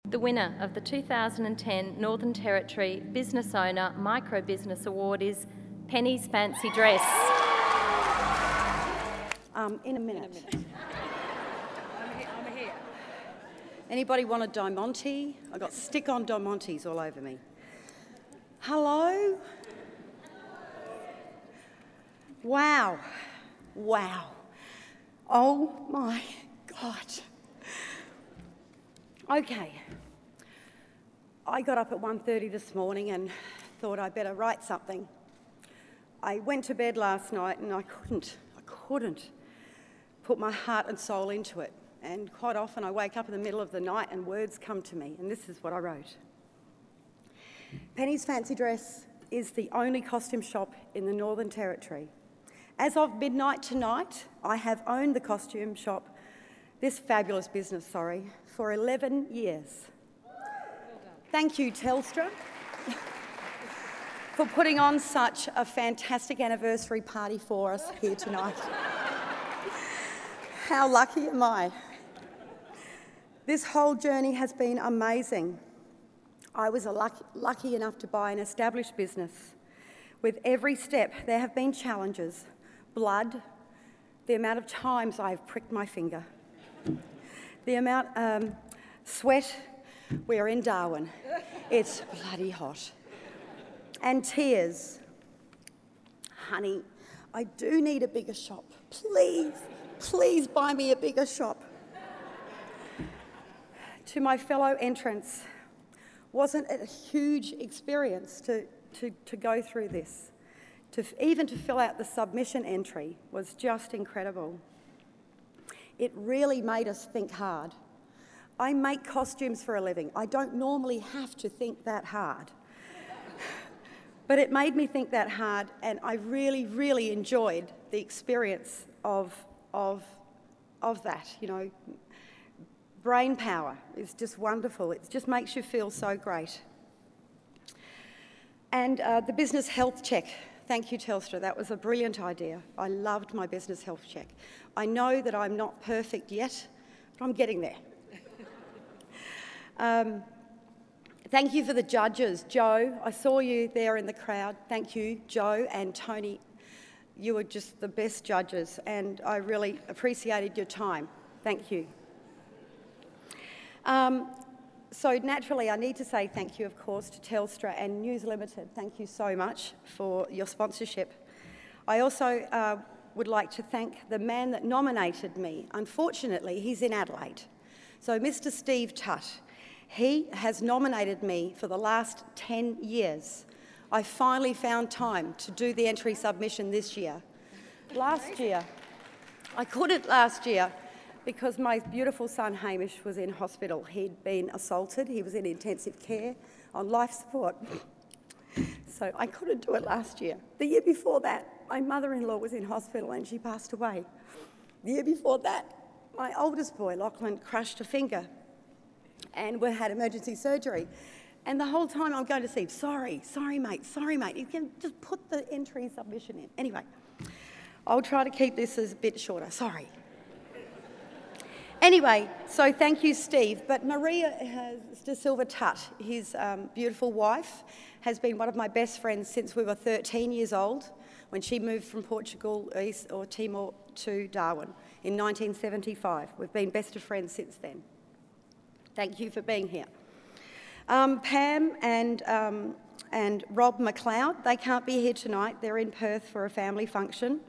The winner of the 2010 Northern Territory Business Owner Micro Business Award is Penny's Fancy Dress. In a minute. I'm here. Anybody want a Diamante? I got stick-on Diamantes all over me. Hello? Wow. Wow. Oh my God. Okay. I got up at 1:30 this morning and thought I'd better write something. I went to bed last night and I couldn't put my heart and soul into it. And quite often I wake up in the middle of the night and words come to me, and this is what I wrote. Penny's Fancy Dress is the only costume shop in the Northern Territory. As of midnight tonight, I have owned the costume shop, this fabulous business, for 11 years. Thank you, Telstra, for putting on such a fantastic anniversary party for us here tonight. How lucky am I? This whole journey has been amazing. I was lucky enough to buy an established business. With every step, there have been challenges, blood, the amount of times I've pricked my finger, the amount sweat. We're in Darwin. It's bloody hot. And tears. Honey, I do need a bigger shop. Please, please buy me a bigger shop. To my fellow entrants, wasn't it a huge experience to go through this? Even to fill out the submission entry was just incredible. It really made us think hard. I make costumes for a living. I don't normally have to think that hard. But it made me think that hard, and I really, really enjoyed the experience of that, you know. Brain power is just wonderful. It just makes you feel so great. And the business health check. Thank you, Telstra. That was a brilliant idea. I loved my business health check. I know that I'm not perfect yet, but I'm getting there. Thank you for the judges. Joe, I saw you there in the crowd. Thank you, Joe and Tony. You were just the best judges, and I really appreciated your time. Thank you. So naturally, I need to say thank you, of course, to Telstra and News Limited. Thank you so much for your sponsorship. I also would like to thank the man that nominated me. Unfortunately, he's in Adelaide. So Mr. Steve Tutt, he has nominated me for the last 10 years. I finally found time to do the entry submission this year. Last year, I couldn't last year, because my beautiful son Hamish was in hospital. He'd been assaulted, he was in intensive care on life support. So I couldn't do it last year. The year before that, my mother-in-law was in hospital and she passed away. The year before that, my oldest boy, Lachlan, crushed a finger and we had emergency surgery. And the whole time I'm going to Steve, sorry mate, you can just put the entry submission in. Anyway, I'll try to keep this a bit shorter, sorry. Anyway, so thank you, Steve. But Maria De Silva Tutt, his beautiful wife, has been one of my best friends since we were 13 years old, when she moved from Portugal, or Timor, to Darwin in 1975. We've been best of friends since then. Thank you for being here. Pam and Rob McLeod, they can't be here tonight. They're in Perth for a family function.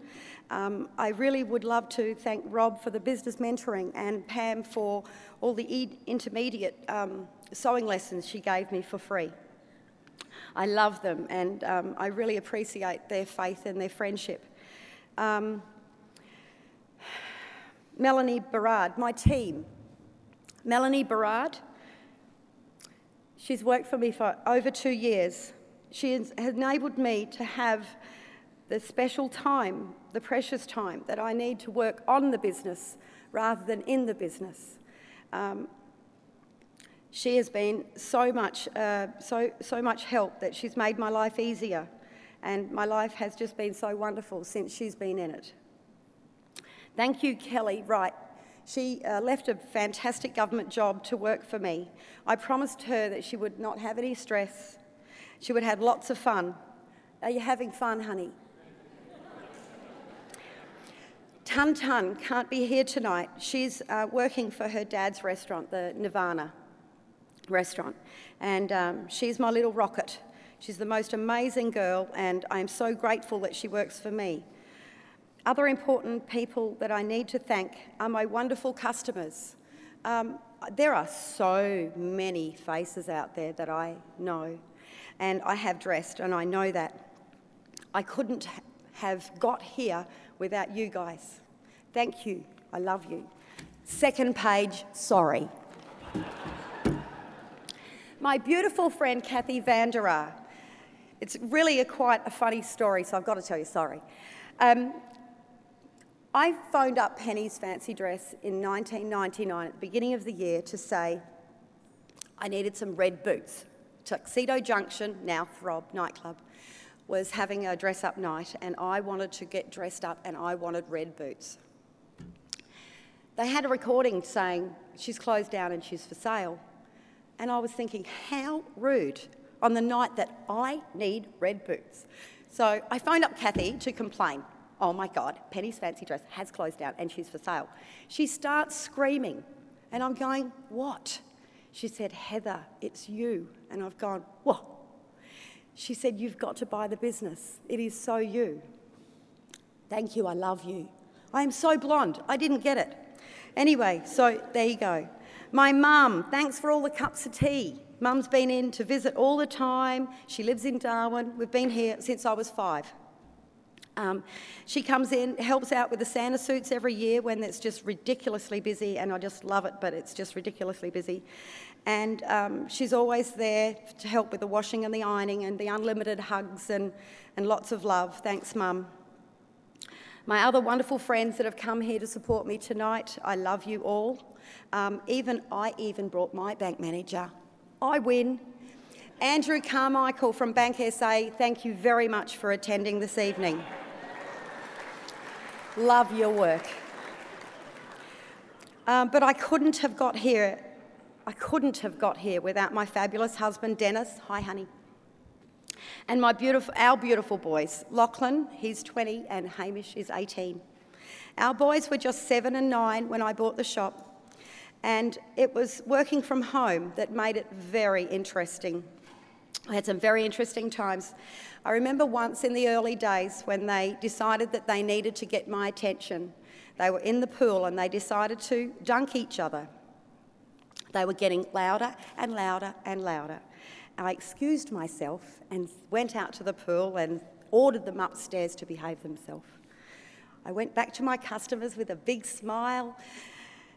I really would love to thank Rob for the business mentoring and Pam for all the intermediate sewing lessons she gave me for free. I love them, and I really appreciate their faith and their friendship. Melanie Berard, my team. Melanie Berard, she's worked for me for over 2 years. She has enabled me to have the special time, the precious time that I need to work on the business rather than in the business. She has been so much help that she's made my life easier, and my life has just been so wonderful since she's been in it. Thank you, Kelly Wright. She left a fantastic government job to work for me. I promised her that she would not have any stress. She would have lots of fun. Are you having fun, honey? Tun Tun can't be here tonight. She's working for her dad's restaurant, the Nirvana restaurant, and she's my little rocket. She's the most amazing girl, and I'm so grateful that she works for me. Other important people that I need to thank are my wonderful customers. There are so many faces out there that I know, and I have dressed, and I know that. I couldn't have got here without you guys. Thank you. I love you. Second page, sorry. My beautiful friend Kathy Vanderaa. It's really quite a funny story, so I've got to tell you, sorry. I phoned up Penny's Fancy Dress in 1999 at the beginning of the year to say I needed some red boots. Tuxedo Junction, now Throb nightclub, was having a dress-up night, and I wanted to get dressed up and I wanted red boots. They had a recording saying she's closed down and she's for sale. And I was thinking, how rude on the night that I need red boots. So I phoned up Kathy to complain. Oh my God, Penny's Fancy Dress has closed down and she's for sale. She starts screaming and I'm going, what? She said, Heather, it's you. And I've gone, what? She said, you've got to buy the business. It is so you. Thank you, I love you. I am so blonde, I didn't get it. Anyway, so there you go. My mum, thanks for all the cups of tea. Mum's been in to visit all the time. She lives in Darwin. We've been here since I was 5. She comes in, helps out with the Santa suits every year when it's just ridiculously busy, and I just love it, but it's just ridiculously busy. And she's always there to help with the washing and the ironing and the unlimited hugs and lots of love. Thanks, Mum. My other wonderful friends that have come here to support me tonight, I love you all. I even brought my bank manager. I win. Andrew Carmichael from Bank SA, thank you very much for attending this evening. Love your work. But I couldn't have got here without my fabulous husband, Dennis. Hi, honey. And our beautiful boys. Lachlan, he's 20, and Hamish is 18. Our boys were just 7 and 9 when I bought the shop. And it was working from home that made it very interesting. I had some very interesting times. I remember once in the early days when they decided that they needed to get my attention. They were in the pool and they decided to dunk each other. They were getting louder and louder and louder. I excused myself and went out to the pool and ordered them upstairs to behave themselves. I went back to my customers with a big smile.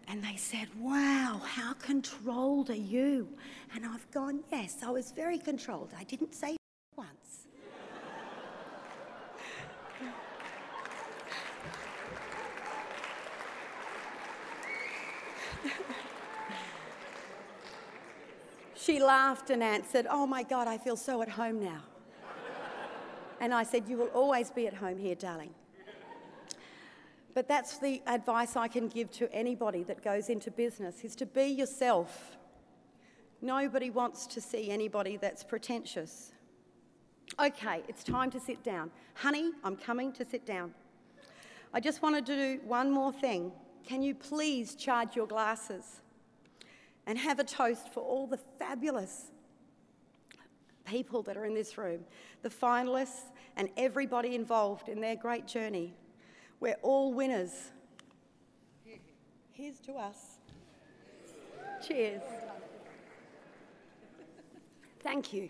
And they said, wow, how controlled are you? And I've gone, yes, I was very controlled. I didn't say once. She laughed and answered, oh my God, I feel so at home now. And I said, you will always be at home here, darling. But that's the advice I can give to anybody that goes into business, is to be yourself. Nobody wants to see anybody that's pretentious. Okay, it's time to sit down. Honey, I'm coming to sit down. I just wanted to do one more thing. Can you please charge your glasses and have a toast for all the fabulous people that are in this room, the finalists and everybody involved in their great journey. We're all winners. Here's to us. Cheers. Thank you.